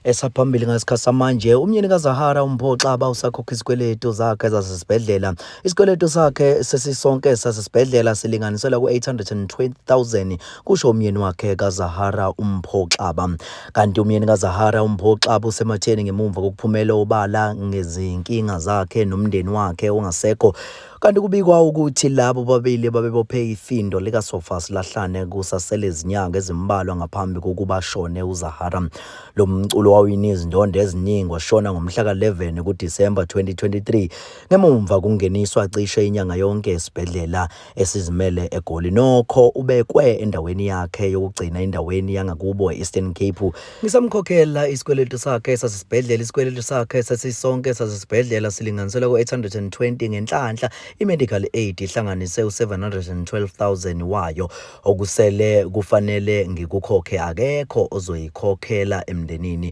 Esaphambili ngasikhathi samanje umyeni kaZahara uMphoxaba usakhokha isikweletu zakhe zasesibhedlela. Isikweletu sakhe sesisonke sasesibhedlela silinganiselwa ku-820,000 kusho umyeni wakhe kaZahara uMphoxaba. Kanti umyeni kaZahara uMphoxaba usematheni ngemuva kokuphumela obala ngezinkinga zakhe nomndeni wakhe ongasekho. Kanti kubikwa ukuthi labo babili babebophe ifindo likaSophus Lahlane kusasele izinyanga ezimbalwa ngaphambi kokuba ashone uZahara. Lo mculo wawina izindondo eziningi washona ngomhla ka-11 kuDisemba 2023 ngemuva kungeniswa cishe inyanga yonke esibhedlela esizimele eGoli. Nokho ubekwe endaweni yakhe yokugcina endaweni yangakubo e-Eastern Cape. Ngisamkhokhela isikweletu sakhe sasesibhedlela. Isikweletu sakhe sasisonke sasesibhedlela silinganiselwa ku-820 ngenhlanhla. I-medical aid ihlanganise u-712,000 wayo. Okusele kufanele ngikukhokhe akekho ozoyikhokhela emndenini.